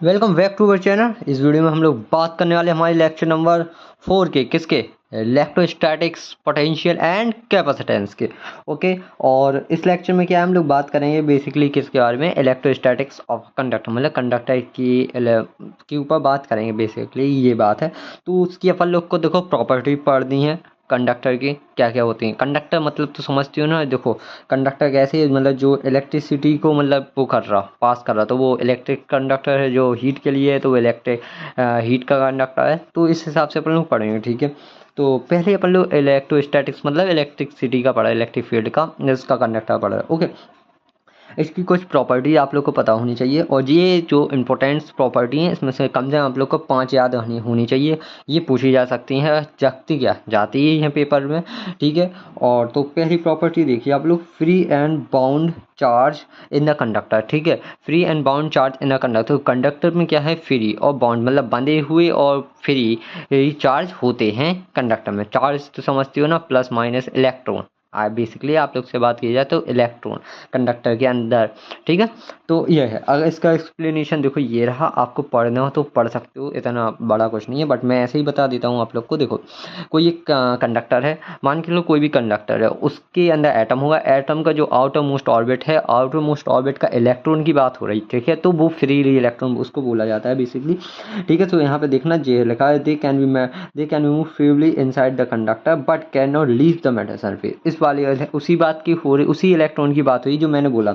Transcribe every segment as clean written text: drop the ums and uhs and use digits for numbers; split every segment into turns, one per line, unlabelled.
Welcome back to our channel. इस video में हम लोग बात करने वाले हमारे लेक्चर नंबर 4 के किसके इलेक्ट्रोस्टैटिक्स पोटेंशियल एंड कैपेसिटेंस के। ओके, और इस लेक्चर में क्या हम लोग बात करेंगे बेसिकली किसके बारे में, इलेक्ट्रोस्टैटिक्स ऑफ कंडक्टर, मतलब कंडक्टर की ऊपर बात करेंगे। बेसिकली ये बात है। तो उसकी अपन लोग को देखो प्रॉपर्टी पढ़नी है कंडक्टर की, क्या क्या होती हैं। कंडक्टर मतलब तो समझती हो ना। देखो कंडक्टर कैसे, मतलब जो इलेक्ट्रिसिटी को मतलब वो कर रहा, पास कर रहा, तो वो इलेक्ट्रिक कंडक्टर है। जो हीट के लिए है तो वो इलेक्ट्रिक हीट का कंडक्टर है। तो इस हिसाब से अपन लोग पढ़ेंगे, ठीक है। तो पहले अपन लोग इलेक्ट्रोस्टैटिक्स मतलब इलेक्ट्रिसिटी का पढ़ा, इलेक्ट्रिक फील्ड का, इसका कंडक्टर पढ़ा। ओके, इसकी कुछ प्रॉपर्टी आप लोग को पता होनी चाहिए, और ये जो इम्पोर्टेंट प्रॉपर्टी हैं इसमें से कम से कम आप लोग को 5 याद होनी चाहिए। ये पूछी जा सकती हैं, जाती ही हैं पेपर में, ठीक है। और तो पहली प्रॉपर्टी देखिए आप लोग, free and bound charge in the conductor, ठीक है। Free and bound charge in the conductor. Conductor में क्या है, फ्री और बाउंड मतलब बंधे हुए और फ्री चार्ज होते हैं कंडक्टर में। चार्ज तो समझती हो ना, प्लस माइनस इलेक्ट्रॉन। बेसिकली आप लोग से बात की जाए तो इलेक्ट्रॉन कंडक्टर के अंदर, ठीक है। तो ये है। अगर इसका एक्सप्लेनेशन देखो ये रहा, आपको पढ़ना हो तो पढ़ सकते हो, इतना बड़ा कुछ नहीं है, बट मैं ऐसे ही बता देता हूँ आप लोग को। देखो कोई एक कंडक्टर है, मान के लो कोई भी कंडक्टर है, उसके अंदर एटम होगा। एटम का जो आउटर मोस्ट ऑर्बिट है, आउटर मोस्ट ऑर्बिट का इलेक्ट्रॉन की बात हो रही, ठीक है। तो वो फ्रीली इलेक्ट्रॉन उसको बोला जाता है बेसिकली, ठीक है। तो यहाँ पे देखना जे लिखा है, they can be move freely inside the conductor but can not leave the metal surface. इस वाली उसी बात की हो रही, उसी इलेक्ट्रॉन की बात हुई जो मैंने बोला,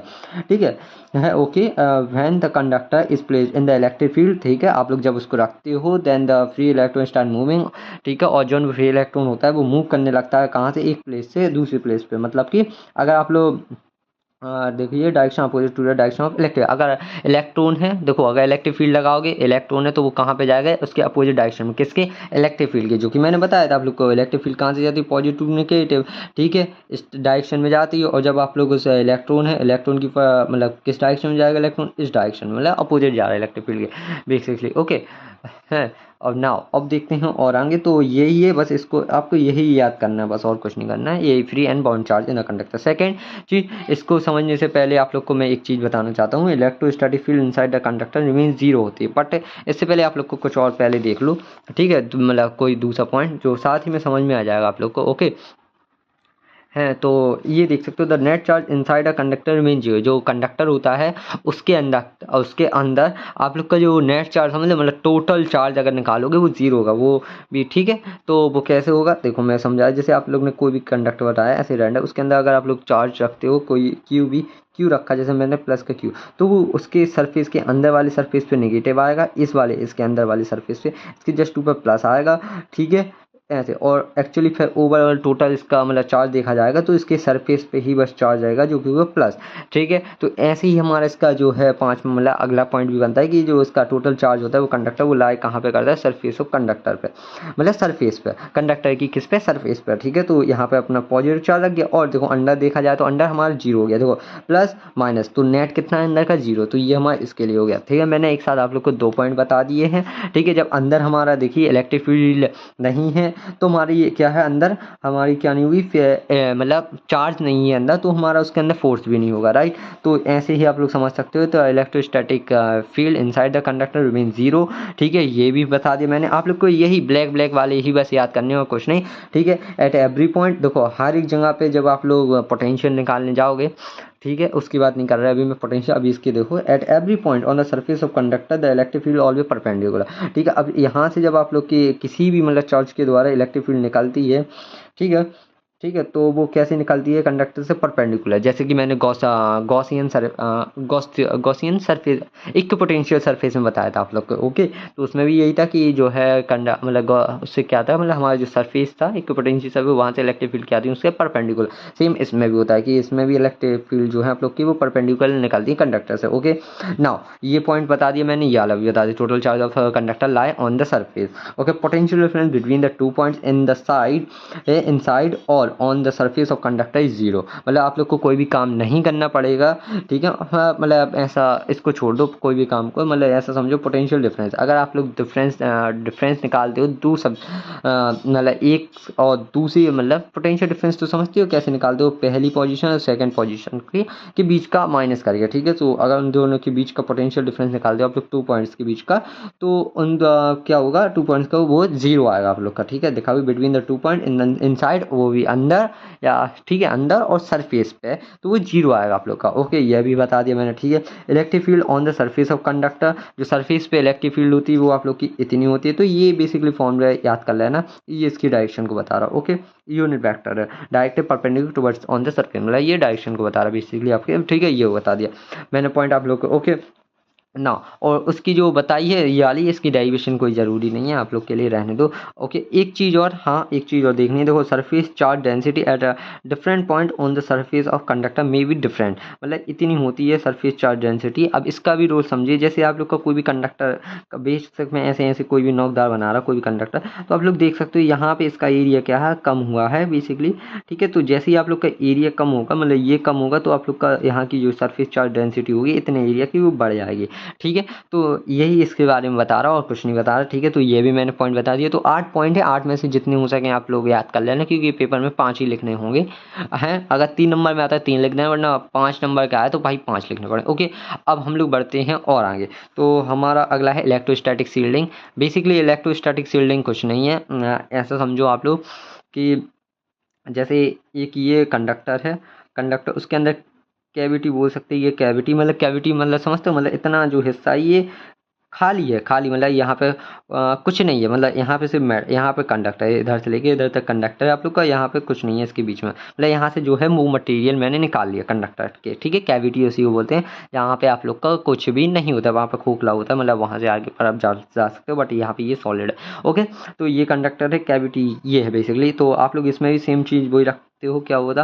ठीक है। Okay, when the conductor is placed in the electric field, ठीक है। आप लोग जब उसको रखते हो then the free electron start moving, ठीक है। और जो फ्री इलेक्ट्रॉन होता है वो मूव करने लगता है, कहाँ से, एक प्लेस से दूसरी प्लेस पे। मतलब कि अगर आप लोग देखिए direction opposite to the direction of electric, अगर इलेक्ट्रॉन है, देखो अगर इलेक्ट्रिक फील्ड लगाओगे, इलेक्ट्रॉन है तो वो कहाँ पे जाएगा, उसके अपोजिट डायरेक्शन में, किसके, इलेक्ट्रिक फील्ड के। जो कि मैंने बताया था आप लोग को, इलेक्ट्रिक फील्ड कहाँ से जाती है, पॉजिटिव नेगेटिव, ठीक है, इस डायरेक्शन में जाती है। और जब आप लोग उस इलेक्ट्रॉन है, इलेक्ट्रॉन की मतलब किस डायरेक्शन में जाएगा इलेक्ट्रॉन, इस डायरेक्शन में, मतलब अपोजिट जा रहा है इलेक्ट्रिक फील्ड के बेसिकली। ओके है। और नाउ अब देखते हैं और आगे। तो यही है, बस इसको आपको यही याद करना है, बस और कुछ नहीं करना है। यही free and bound charge in a conductor. Second चीज, इसको समझने से पहले आप लोग को मैं एक चीज़ बताना चाहता हूँ, electrostatic field inside the conductor remain zero होती है। बट इससे पहले आप लोग को कुछ और पहले देख लो, ठीक है। मतलब कोई दूसरा पॉइंट जो साथ ही में समझ में आ जाएगा आप लोग को। ओके है, तो ये देख सकते हो, the net charge inside a conductor mean zero. जो कंडक्टर होता है उसके अंदर आप लोग का जो नेट चार्ज समझ लो, मतलब टोटल चार्ज अगर निकालोगे वो जीरो होगा, वो भी, ठीक है। तो वो कैसे होगा देखो मैं समझाया। जैसे आप लोग ने कोई भी कंडक्टर बताया ऐसे रैंडम, उसके अंदर अगर आप लोग चार्ज रखते हो, कोई क्यू रखा, जैसे मैंने प्लस का क्यू, तो वो उसके सरफेस के अंदर वाले सरफेस पे नेगेटिव आएगा, इसके अंदर वाले सरफेस पे इसके जस्ट ऊपर प्लस आएगा, ठीक है, ऐसे। और एक्चुअली फिर ओवरऑल टोटल इसका मतलब चार्ज देखा जाएगा तो इसके सरफेस पे ही बस चार्ज आएगा जो कि वो प्लस, ठीक है। तो ऐसे ही हमारा इसका जो है 5 मतलब अगला पॉइंट भी बनता है कि जो इसका टोटल चार्ज होता है वो कंडक्टर वो लाई कहाँ पे करता है, सरफेस ऑफ कंडक्टर पे, मतलब सरफेस पे, कंडक्टर की किस पे, सरफेस पे, ठीक है। तो यहाँ पे अपना पॉजिटिव चार्ज लग गया। और देखो अंदर देखा जाए तो अंदर हमारा जीरो हो गया, देखो प्लस माइनस, तो नेट कितना है अंदर का, जीरो। तो ये हमारा इसके लिए हो गया, ठीक है। मैंने एक साथ आप लोग को 2 पॉइंट बता दिए हैं, ठीक है। जब अंदर हमारा देखिए इलेक्ट्रिक फील्ड नहीं है तो हमारी ये क्या है, अंदर हमारी क्या नहीं हुई, मतलब चार्ज नहीं है अंदर, तो हमारा उसके अंदर फोर्स भी नहीं होगा, राइट। तो ऐसे ही आप लोग समझ सकते हो। तो electrostatic field inside the conductor remain zero, ठीक है। ये भी बता दिया मैंने आप लोग को, यही ब्लैक वाले ही बस याद करने और कुछ नहीं, ठीक है। एट एवरी पॉइंट देखो हर एक जगह पे जब आप लोग पोटेंशियल निकालने जाओगे, ठीक है, उसकी बात नहीं कर रहा है अभी मैं पोटेंशियल। अभी इसकी देखो, at every point on the surface of conductor the electric field always perpendicular, ठीक है। अब यहाँ से जब आप लोग की किसी भी मतलब चार्ज के द्वारा इलेक्ट्रिक फील्ड निकलती है, ठीक है, ठीक है, तो वो कैसे निकलती है, कंडक्टर से परपेंडिकुलर। जैसे कि मैंने गॉसियन सरफेस इक्विपोटेंशियल सरफेस में बताया था आप लोग को। ओके, तो उसमें भी यही था कि जो है मतलब उससे क्या था, मतलब हमारा जो सरफेस था इक्विपोटेंशियल सरफेस, वहाँ से इलेक्ट्रिक फील्ड क्या आती है उसके परपेंडिकुलर। सेम इसमें भी होता है कि इसमें भी इलेक्ट्रिक फील्ड जो है आप लोग की वो परपेंडिकुलर निकलती है कंडक्टर से। ओके, नाउ ये पॉइंट बता दिया मैंने, ये वाला भी बता दिया, total charge of conductor lie on the surface. Okay, potential difference between the 2 points in the side inside और और on the surface of conductor is zero, मतलब आप लोग को कोई भी काम नहीं करना पड़ेगा, ठीक है। हाँ, मतलब ऐसा इसको छोड़ दो कोई भी काम को, मतलब ऐसा समझो पोटेंशियल डिफरेंस, अगर आप लोग डिफरेंस निकालते हो मतलब एक और दूसरी, मतलब पोटेंशियल डिफरेंस तो समझते हो कैसे निकालते हो, पहली पोजीशन और सेकंड पोजीशन के बीच का माइनस करके, ठीक है। तो अगर उन दोनों के बीच का पोटेंशियल डिफरेंस निकालते हो आप लोग 2 पॉइंट्स के बीच का, तो क्या होगा 2 पॉइंट्स का वो जीरो आएगा आप लोग का, ठीक है। देखा भी between the 2 point in side, वो भी अंदर या ठीक है अंदर और सरफेस पे, तो वो जीरो आएगा आप लोग का। ओके, यह भी बता दिया मैंने, ठीक है। Electric field on the surface of conductor, जो सरफेस पे इलेक्ट्रिक फील्ड होती है वो आप लोग की इतनी होती है, तो ये बेसिकली फॉर्मूला याद कर लेना, ये इसकी डायरेक्शन को बता रहा है। ओके, यूनिट वेक्टर है, directed perpendicular towards on the circle, मतलब ये डायरेक्शन को बता रहा है बेसिकली आपके, ठीक है। ये बता दिया मैंने पॉइंट आप लोग को। ओके ना, और उसकी जो बताई है ये वाली, इसकी डेरिवेशन कोई ज़रूरी नहीं है, आप लोग के लिए रहने दो। ओके, एक चीज़ और, हाँ एक चीज़ और देखनी है, देखो surface charge density at a different point on the surface of conductor may be different, मतलब इतनी होती है सरफेस चार्ज डेंसिटी। अब इसका भी रोल समझिए, जैसे आप लोग का कोई भी कंडक्टर का बेशक में ऐसे ऐसे कोई भी नोकदार बना रहा कोई भी कंडक्टर, तो आप लोग देख सकते हो यहाँ पे इसका एरिया क्या है, कम हुआ है बेसिकली, ठीक है। तो जैसे ही आप लोग का एरिया कम होगा, मतलब ये कम होगा, तो आप लोग का यहाँ की जो सरफेस चार्ज डेंसिटी होगी इतने एरिया की वो बढ़ जाएगी, ठीक है। तो यही इसके बारे में बता रहा हूँ और कुछ नहीं बता रहा, ठीक है। तो ये भी मैंने पॉइंट बता दिया, तो 8 पॉइंट है, 8 में से जितने हो सके आप लोग याद कर लेना, क्योंकि पेपर में 5 ही लिखने होंगे हैं। अगर 3 नंबर में आता है 3 लिखना है, वरना 5 नंबर का आया तो भाई 5 लिखने पड़े। ओके, अब हम लोग बढ़ते हैं और आगे, तो हमारा अगला है electrostatic shielding. Basically electrostatic shielding कुछ नहीं है, ऐसा समझो आप लोग कि जैसे एक ये कंडक्टर है, कंडक्टर उसके अंदर कैविटी बोल सकते हैं, ये कैविटी मतलब समझते हो, मतलब इतना जो हिस्सा ये खाली है, खाली मतलब यहाँ पे कुछ नहीं है, मतलब यहाँ पे सिर्फ यहाँ पे कंडक्टर है, इधर से लेके इधर तक कंडक्टर है आप लोग का, यहाँ पे कुछ नहीं है इसके बीच में, मतलब यहाँ से जो है वो मटेरियल मैंने निकाल लिया कंडक्टर के, ठीक है। कैविटी उसी को बोलते हैं, यहाँ पे आप लोग का कुछ भी नहीं होता, वहाँ पे खोखला होता है, मतलब वहाँ से आगे पर आप जा सकते हो, बट यहाँ पे ये सॉलिड है। ओके, तो ये कंडक्टर है, कैविटी ये है बेसिकली। तो आप लोग इसमें भी सेम चीज़ वही रखते हो, क्या होता,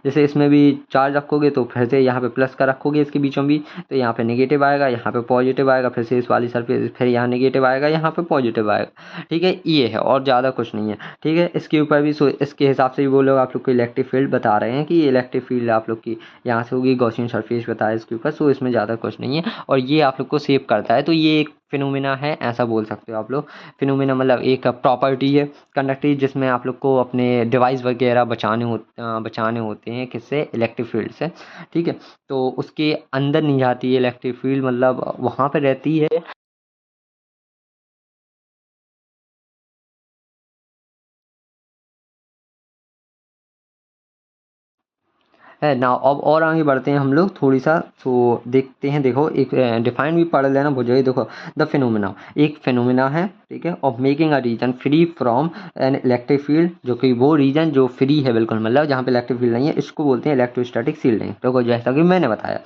जैसे इसमें भी चार्ज रखोगे तो फिर से यहाँ पे प्लस का रखोगे इसके बीचों भी, तो यहाँ पे नेगेटिव आएगा, यहाँ पे पॉजिटिव आएगा, फिर से इस वाली सरफेस फिर यहाँ नेगेटिव आएगा, यहाँ पे पॉजिटिव आएगा, ठीक है। ये है और ज़्यादा कुछ नहीं है, ठीक है। इसके ऊपर भी इसके हिसाब से भी वो लोग आप लोग को इलेक्ट्रिक फील्ड बता रहे हैं कि ये इलेक्ट्रिक फील्ड आप लोग की यहाँ से होगी, गॉसियन सरफेस बताया इसके ऊपर, सो इसमें ज़्यादा कुछ नहीं है, और ये आप लोग को सेव करता है, तो ये एक फिनोमिना है, ऐसा बोल सकते हो आप लोग। फिनोमिना मतलब एक प्रॉपर्टी है कंडक्टिव, जिसमें आप लोग को अपने डिवाइस वगैरह बचाने होते हैं, किससे, इलेक्ट्रिक फील्ड से, ठीक है। तो उसके अंदर नहीं जाती है इलेक्ट्रिक फील्ड, मतलब वहाँ पे रहती है। है ना, अब और आगे बढ़ते हैं हम लोग थोड़ी सा, तो देखते हैं, देखो एक डिफाइन भी पढ़ लेना भूल जाइए। देखो द फिनोमिना, एक फिनोमिना है, ठीक है, of making a region free from an electric field, जो कि वो रीजन जो फ्री है बिल्कुल, मतलब जहाँ पे इलेक्ट्रिक फील्ड नहीं है, इसको बोलते हैं इलेक्ट्रोस्टैटिक शील्डिंग। देखो जैसा कि मैंने बताया,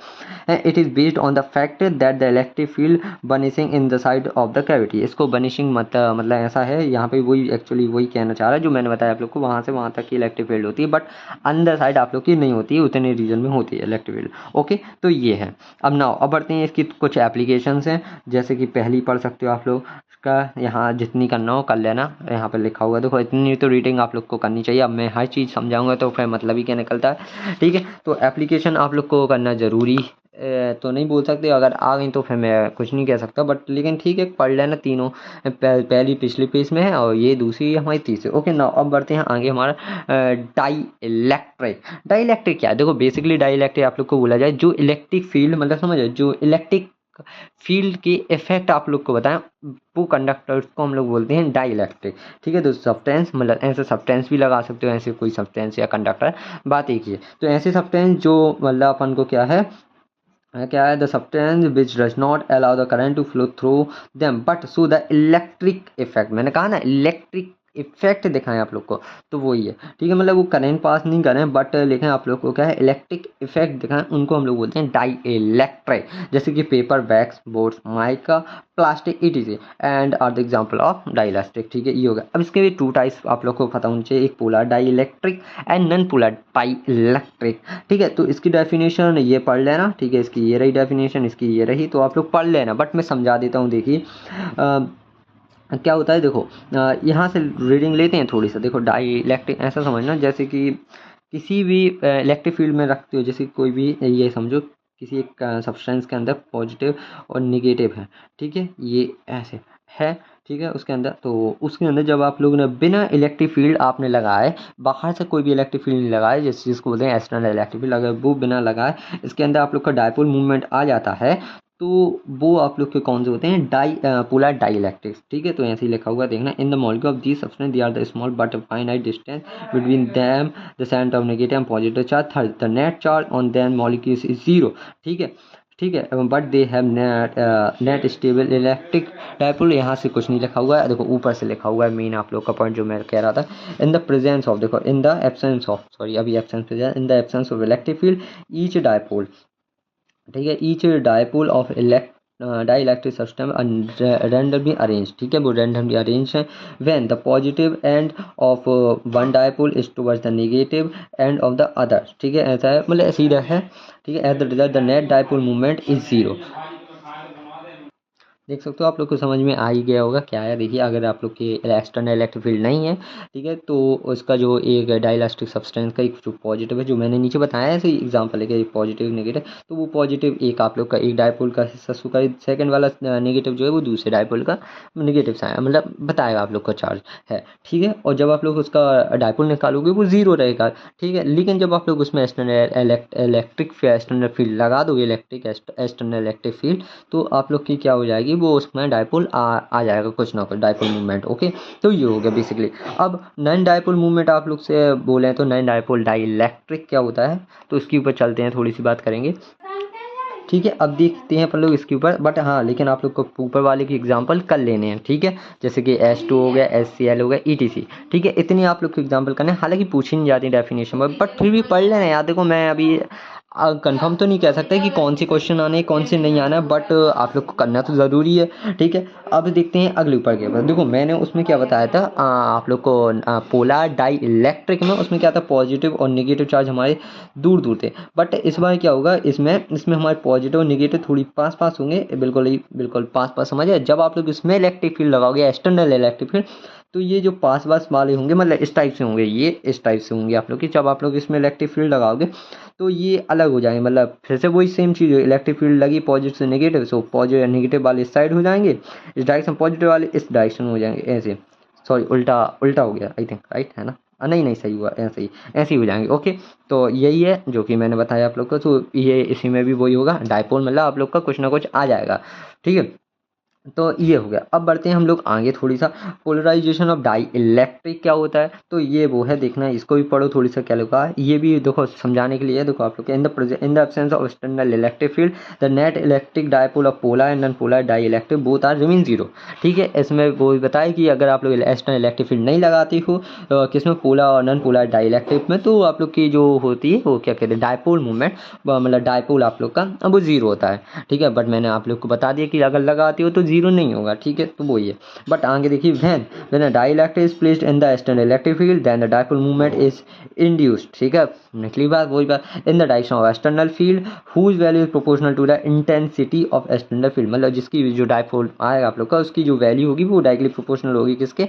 it is based on the fact that the electric field vanishing in the side of the cavity. इसको बनिशिंग मतलब ऐसा है, यहाँ पे वही एक्चुअली वही कहना चाह रहा है जो मैंने बताया आप लोग को, वहाँ से वहाँ तक की इलेक्ट्रिक फील्ड होती है, बट अंदर साइड आप लोग की नहीं होती है, उतने रीजन में होती है इलेक्ट्रिक फील्ड। ओके, तो ये है। अब बढ़ते हैं इसकी कुछ एप्लीकेशंस हैं, जैसे कि पहली पढ़ सकते हो आप लोग का, यहाँ जितनी करना हो कर लेना, यहाँ पर लिखा हुआ देखो, इतनी तो रीडिंग आप लोग को करनी चाहिए। अब मैं हर चीज़ समझाऊंगा तो फिर मतलब ही क्या निकलता है, ठीक है। तो एप्लीकेशन आप लोग को करना ज़रूरी तो नहीं बोल सकते, अगर आ गई तो फिर मैं कुछ नहीं कह सकता, बट लेकिन ठीक है पढ़ लेना तीनों, पहली पिछली पेज में है और ये दूसरी हमारी तीसरी। ओके ना, अब बढ़ते हैं आगे हमारा डाई इलेक्ट्रिक। डाई इलेक्ट्रिक क्या है, देखो बेसिकली डाई इलेक्ट्रिक आप लोग को बोला जाए जो इलेक्ट्रिक फील्ड, मतलब समझो जो इलेक्ट्रिक फील्ड के इफेक्ट आप लोग को बताएं, वो कंडक्टर्स को हम लोग बोलते हैं डाई इलेक्ट्रिक, ठीक है। तो सब्सटेंस मतलब ऐसे सब्सटेंस भी लगा सकते हो, ऐसे कोई सब्सटेंस या कंडक्टर, बात एक ही है। तो ऐसे सब्सटेंस जो मतलब अपन को क्या है the substance which does not allow the current to flow through them but so the electric effect, मैंने कहा ना इलेक्ट्रिक इफेक्ट दिखाएं आप लोग को, तो वही है, ठीक है। मतलब वो करंट पास नहीं करें, बट लेकिन आप लोग को क्या है इलेक्ट्रिक इफेक्ट दिखाएं, उनको हम लोग बोलते हैं डाई इलेक्ट्रिक। जैसे कि paper, wax, boards, mica, plastic, etc and are the example of dielectric, ठीक है। ये होगा। अब इसके भी 2 टाइप्स आप लोग को पता होनी चाहिए, एक polar dielectric and non polar dielectric, ठीक है। तो इसकी डेफिनेशन ये पढ़ लेना, ठीक है, इसकी ये रही डेफिनेशन, इसकी ये रही, तो आप लोग पढ़ लेना, बट मैं समझा देता हूँ। देखिए क्या होता है देखो, यहाँ से रीडिंग लेते हैं थोड़ी सा। देखो डाई इलेक्ट्रिक ऐसा समझना जैसे कि किसी भी इलेक्ट्रिक फील्ड में रखते हो, जैसे कोई भी ये समझो किसी एक सब्सटेंस के अंदर पॉजिटिव और निगेटिव है, ठीक है, ये ऐसे है, ठीक है, उसके अंदर, तो उसके अंदर जब आप लोगों ने बिना इलेक्ट्रिक फील्ड आपने लगाए, बाहर से कोई भी इलेक्ट्रिक फील्ड नहीं लगाए, जिसको बोलते हैं एक्सटर्नल इलेक्ट्रिक फील्ड, अगर वो बिना लगाए इसके अंदर आप लोग का डायपोल मूवमेंट आ जाता है, तो वो आप लोग के कौन से होते हैं, पोलर डाई इलेक्ट्रिक्स, ठीक है। तो ऐसे ही लिखा हुआ देखना, in the molecule of these substance they are the small but finite distance between them the centre of negative and positive charge, third the net charge on them molecules is zero, ठीक है, ठीक है, but they have net stable electric dipole. यहाँ से कुछ नहीं लिखा हुआ है, देखो ऊपर से लिखा हुआ है मेन आप लोग का पॉइंट जो मैं कह रहा था, इन द प्रेजेंस ऑफ, देखो इन द एब्सेंस ऑफ, सॉरी अभी एब्सेंस पे जाए, इन the absence of electric field each dipole, ठीक है, each dipole of dielectric system and randomly arranged, ठीक है, वो randomly arranged है, when the positive end of one dipole is towards the negative end of the other, ठीक है, ऐसा है, मतलब सीधा है, ठीक है, as the result the net dipole moment is zero। देख सकते हो आप लोग को समझ में आ ही गया होगा क्या है। देखिए अगर आप लोग के एक्सटर्नल इलेक्ट्रिक फील्ड नहीं है, ठीक है, तो उसका जो एक डाइलेक्ट्रिक सब्सटेंस का एक जो पॉजिटिव है, जो मैंने नीचे बताया है, ऐसे एग्जांपल है कि पॉजिटिव नेगेटिव, तो वो पॉजिटिव एक आप लोग का एक डायपोल का हिस्सा सुखा, सेकंड वाला नेगेटिव जो है वो दूसरे डायपोल का नेगेटिव साइन, मतलब बताएगा आप लोग का चार्ज है, ठीक है। और जब आप लोग उसका डायपोल निकालोगे वो जीरो रहेगा, ठीक है, लेकिन जब आप लोग उसमें एक्सटर्नल फील्ड लगा दोगे, एक्सटर्नल इलेक्ट्रिक फील्ड, तो आप लोग की क्या हो जाएगी, वो उसमें डायपोल आ जाएगा, कुछ ना कुछ डायपोल मूवमेंट, ओके। तो ये हो गया बेसिकली। अब नॉन डायपोल मूवमेंट आप लोग से बोले तो नॉन डायपोल डाई इलेक्ट्रिक क्या होता है, तो इसके ऊपर चलते हैं, थोड़ी सी बात करेंगे, ठीक है। अब देखते हैं अपन लोग इसके ऊपर, बट हाँ लेकिन आप लोग को ऊपर वाले की एग्जांपल कर लेने हैं, ठीक है, जैसे कि H2 हो गया, HCl हो गया, ETC, ठीक है, इतनी आप लोग को एग्जांपल करने हैं, हालांकि पूछी नहीं जाती डेफिनेशन में, बट फिर भी पढ़ लेना यार। देखो मैं अभी कंफर्म तो नहीं कह सकता कि कौन सी क्वेश्चन आने हैं कौन से नहीं आना है, बट आप लोग को करना तो ज़रूरी है, ठीक है। अब देखते हैं अगले ऊपर के ऊपर। देखो मैंने उसमें क्या बताया था, आप लोग को पोलर डाई इलेक्ट्रिक में उसमें क्या था, पॉजिटिव और निगेटिव चार्ज हमारे दूर दूर थे, बट इस बार क्या होगा, इसमें हमारे पॉजिटिव और निगेटिव थोड़ी पास पास होंगे, बिल्कुल पास पास, समझे। जब आप लोग इसमें इलेक्ट्रिक फील्ड लगाओगे, एक्सटर्नल इलेक्ट्रिक फील्ड, तो ये जो पास पास वाले होंगे, मतलब इस टाइप से होंगे, ये इस टाइप से होंगे आप लोग की। जब आप लोग इसमें इलेक्ट्रिक फील्ड लगाओगे तो ये अलग हो जाएंगे, मतलब फिर से वही सेम चीज़ है, इलेक्ट्रिक फील्ड लगी पॉजिटिव से नेगेटिव, सो पॉजिटिव नेगेटिव वाले इस साइड हो जाएंगे, इस डायरेक्शन पॉजिटिव वाले इस डायरेक्शन हो जाएंगे, ऐसे, सॉरी उल्टा उल्टा हो गया आई थिंक, राइट है ना, नहीं नहीं सही हुआ, ऐसे ही हो जाएंगे, ओके। तो यही है जो कि मैंने बताया आप लोग को, तो ये इसी में भी वही होगा, डायपोल मतलब आप लोग का कुछ ना कुछ आ जाएगा, ठीक है। तो ये हो गया। अब बढ़ते हैं हम लोग आगे थोड़ी सा, पोलराइजेशन ऑफ डाई इलेक्ट्रिक क्या होता है, तो ये वो है, देखना इसको भी पढ़ो थोड़ी सा क्या लिखा है, ये भी देखो समझाने के लिए। देखो आप लोग in the absence of external electric field the net electric dipole of polar and non polar dielectric both are remain zero, ठीक है। इसमें वो बताया कि अगर आप लोग एक्सटर्नल इलेक्ट्रिक फील्ड नहीं लगाते हो किसमें, पोलर और नॉन पोलर डाई इलेक्ट्रिक में, तो आप लोग की जो होती है वो क्या कहते हैं, डायपोल मूवमेंट, मतलब डायपोल आप लोग का वो जीरो होता है, ठीक है। बट मैंने आप लोग को बता दिया कि अगर लगाती हो तो जीरो नहीं होगा, ठीक है, तो वो ही है। बट आगे देखिए, when a dielectric is placed in the external electric field then the dipole movement is induced, ठीक है, निकली बात वही बात, in the direction of external field whose value is proportional to the intensity of external field, मतलब जिसकी जो dipole आएगा आप लोग का उसकी जो वैल्यू होगी वो डायरेक्टली प्रोपोर्शनल होगी किसके,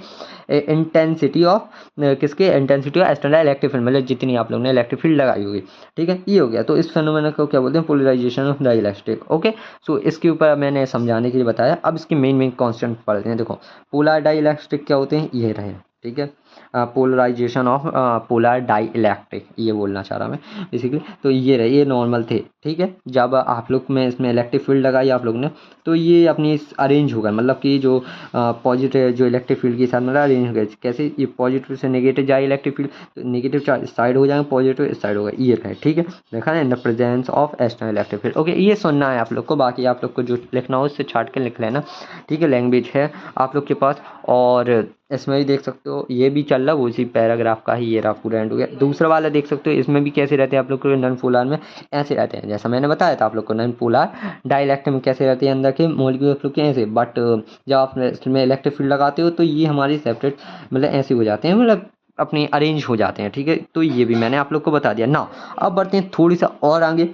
intensity of external electric field, मतलब जितनी आप लोग ने इलेक्ट्रिक फील्ड लगाई होगी, ठीक है। ये हो गया। तो इस फेनोमेना को क्या बोलते हैं, पोलराइजेशन ऑफ डाइलेक्ट्रिक, ओके। सो इसके ऊपर मैंने समझाने के लिए बताया। अब इसकी मेन कॉन्स्टेंट पढ़ते हैं। देखो पोलर डाइलेक्ट्रिक क्या होते हैं, ये रहे, ठीक है, polarisation of polar dielectric, ये बोलना चाह रहा मैं बेसिकली। तो ये रहे, ये नॉर्मल थे, ठीक है। जब आप लोग में इसमें इलेक्ट्रिक फील्ड लगाई आप लोग ने, तो ये अपनी अरेंज होगा, मतलब कि जो पॉजिटिव जो इलेक्ट्रिक फील्ड के साथ मतलब अरेंज हो गया, कैसे, ये पॉजिटिव से नेगेटिव जाए इलेक्ट्रिक फील्ड, तो नेगेटिव चार्ज इस साइड हो जाएंगे, पॉजिटिव इस साइड होगा, ये रहे, ठीक है। देखा है, in the presence of external electric field, okay. ये सुनना है आप लोग को, बाकी आप लोग को जो लिखना हो उससे छाट के लिख लेना, ठीक है। लैंग्वेज है आप लोग के पास, और इसमें भी देख सकते हो ये भी चल रहा, वो इसी पैराग्राफ का ही, ये रहा पूरा एंड हो गया। दूसरा वाला देख सकते हो, इसमें भी कैसे रहते हैं आप लोग को, नॉन पोलर में ऐसे रहते हैं, जैसा मैंने बताया था आप लोग को, नॉन पोलर डाइलेक्ट्रिक में कैसे रहते हैं, अंदर के मॉलिक्यूल के ऐसे, बट जब आप इसमें इलेक्ट्रिक फील्ड लगाते हो तो ये हमारी सेपरेट मतलब ऐसे हो जाते हैं, मतलब अपने अरेंज हो जाते हैं, ठीक है। तो ये भी मैंने आप लोग को बता दिया ना। अब बढ़ते हैं थोड़ी सा और आगे,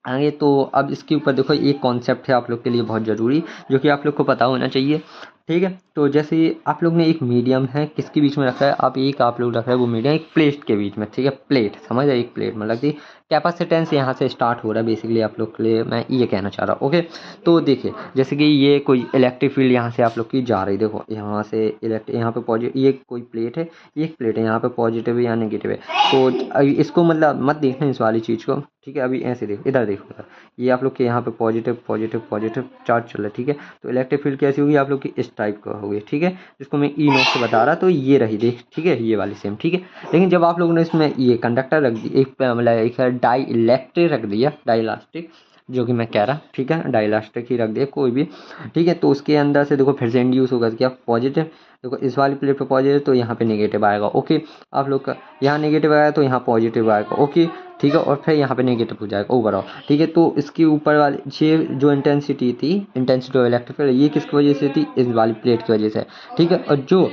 आगे तो अब इसके ऊपर देखो एक कॉन्सेप्ट है आप लोग के लिए बहुत ज़रूरी, जो कि आप लोग को पता होना चाहिए। ठीक है, तो जैसे आप लोग ने एक मीडियम है किसके बीच में रखा है, आप लोग रख रहे हैं वो मीडियम एक प्लेट के बीच में। ठीक है, प्लेट समझ रहे, एक प्लेट मतलब कि कैपेसिटेंस यहाँ से स्टार्ट हो रहा है बेसिकली आप लोग के लिए मैं ये कहना चाह रहा हूँ। ओके, तो देखिए जैसे कि ये कोई इलेक्ट्रिक फील्ड यहाँ से आप लोग की जा रही, देखो यहाँ से यहाँ पे पॉजिटिव, ये कोई प्लेट है, ये एक प्लेट है, यहाँ पे पॉजिटिव है या नेगेटिव है। तो इसको मतलब मत देखना इस वाली चीज़ को। ठीक है, अभी ऐसे देखो, इधर देखो, ये आप लोग के यहाँ पे पॉजिटिव पॉजिटिव पॉजिटिव चार्ज चल रहा है। ठीक है, तो इलेक्ट्रिक फील्ड कैसी होगी आप लोग की, इस टाइप का होगी। ठीक है, जिसको मैं ई नोट से बता रहा, तो ये रही देख। ठीक है, ये वाली सेम। ठीक है, लेकिन जब आप लोगों ने इसमें ये कंडक्टर रख दी, एक मतलब एक डाई इलेक्ट्रिक रख दिया, डाई इलास्टिक जो कि मैं कह रहा। ठीक है, डाई इलास्टिक ही रख दिया कोई भी। ठीक है, तो उसके अंदर से देखो फिर से इंड्यूस होगा क्या, पॉजिटिव। देखो इस वाली प्लेट पे पॉजिटिव, तो यहाँ पे नेगेटिव आएगा। ओके, आप लोग का यहाँ नेगेटिव आया तो यहाँ पॉजिटिव आएगा। ओके, ठीक है, और फिर यहाँ पे नेगेटिव हो जाएगा ओवरऑल। ठीक है, तो इसके ऊपर वाली ये जो इंटेंसिटी थी, इंटेंसिटी ऑफ इलेक्ट्रिक फील्ड, ये किसकी वजह से थी, इस वाली प्लेट की वजह से। ठीक है, और जो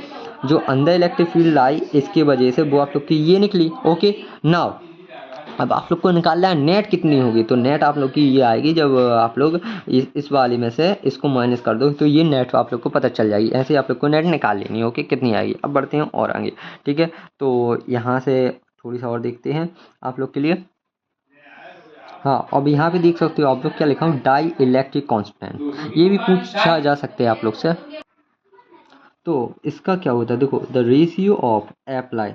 जो अंदर इलेक्ट्रिक फील्ड आई इसकी वजह से वो आप लोग की ये निकली। ओके, नाउ अब आप लोग को निकालना है नेट कितनी होगी, तो नेट आप लोग की ये आएगी जब आप लोग इस वाली में से इसको माइनस कर दो, तो ये नेट आप लोग को पता चल जाएगी। ऐसे आप लोग को नेट निकाल लेनी है। ओके, कितनी आएगी, अब बढ़ते हैं और आगे। ठीक है, तो यहाँ से थोड़ी सा और देखते हैं आप लोग के लिए। हाँ, अब यहाँ पे देख सकते हो आप लोग क्या लिखा हूँ, डाई इलेक्ट्रिक कांस्टेंट, ये भी पूछा जा सकते हैं आप लोग से। तो इसका क्या होता है, देखो द रेशियो ऑफ अप्लाई,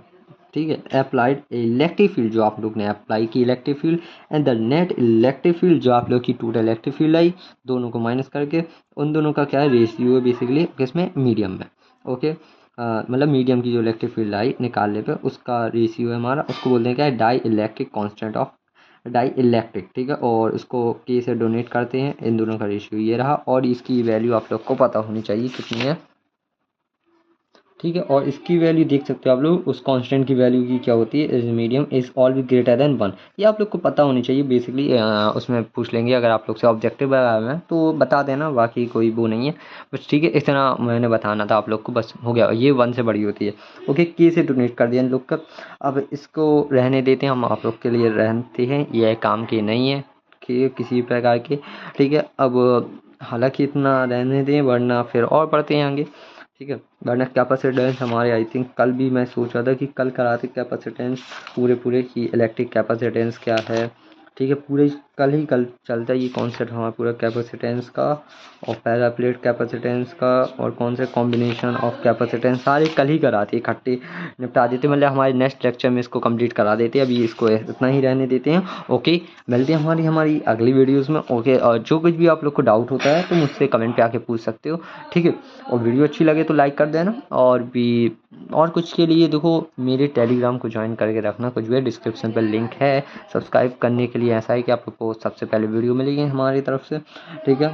ठीक है, अप्लाइड इलेक्ट्रिक फील्ड जो आप लोग ने अप्लाई की electric field and the net electric field जो आप लोग की टोटल इलेक्ट्रिक फील्ड आई, दोनों को माइनस करके उन दोनों का क्या है, रेशियो है बेसिकली किसमें, मीडियम में। ओके, मतलब मीडियम की जो इलेक्ट्रिक फील्ड आई निकालने पे उसका रेशियो है हमारा, उसको बोलते हैं क्या है, dielectric constant of dielectric. ठीक है, और इसको के से डोनेट करते हैं, इन दोनों का रेशियो ये रहा, और इसकी वैल्यू आप लोग को पता होनी चाहिए कितनी है। ठीक है, और इसकी वैल्यू देख सकते हो आप लोग, उस कांस्टेंट की वैल्यू की क्या होती है, is medium is always greater than 1। ये आप लोग को पता होनी चाहिए बेसिकली, उसमें पूछ लेंगे अगर आप लोग से ऑब्जेक्टिव बनाया में तो बता देना, बाकी कोई वो नहीं है बस। ठीक है, इतना मैंने बताना था आप लोग को, बस हो गया, ये 1 से बड़ी होती है। ओके, के से डोनेट कर दिया इन लोग का। अब इसको रहने देते हैं, हम आप लोग के लिए रहते हैं, यह काम की नहीं है कि किसी प्रकार की। ठीक है, अब हालांकि इतना रहने दें वरना फिर और पढ़ते हैं आगे। ठीक है, वरना कैपेसिटेंस हमारे आई थिंक कल भी मैं सोच रहा था कि कल कराते कैपेसिटेंस पूरे पूरे की इलेक्ट्रिक कैपेसिटेंस क्या है। ठीक है, पूरे कल चलता है ये कॉन्सेप्ट हमारा पूरा कैपेसिटेंस का और पैरा प्लेट कैपेसिटेंस का और कौन से कॉम्बिनेशन ऑफ कैपेसिटेंस, सारे कल ही कराते इकट्ठे निपटा देते, मतलब हमारे नेक्स्ट लेक्चर में इसको कंप्लीट करा देते हैं। अभी इसको इतना ही रहने देते हैं। ओके, मिलते हैं हमारी अगली वीडियोज़ में। ओके, और जो कुछ भी आप लोग को डाउट होता है तो मुझसे कमेंट पे आके पूछ सकते हो। ठीक है, और वीडियो अच्छी लगे तो लाइक कर देना, और भी और कुछ के लिए देखो मेरे टेलीग्राम को ज्वाइन करके रखना, कुछ भी डिस्क्रिप्शन पर लिंक है सब्सक्राइब करने के लिए। ऐसा है कि आप लोग को सबसे पहले वीडियो मिलेगी हमारी तरफ से। ठीक है,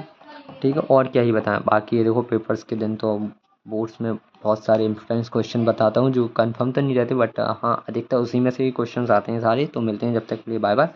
ठीक है, और क्या ही बताएं, बाकी ये देखो पेपर्स के दिन तो बोर्ड्स में बहुत सारे इंपॉर्टेंट क्वेश्चन बताता हूँ जो कंफर्म तो नहीं रहते, बट हाँ अधिकतर उसी में से ही क्वेश्चन आते हैं सारे। तो मिलते हैं, जब तक के लिए बाय बाय।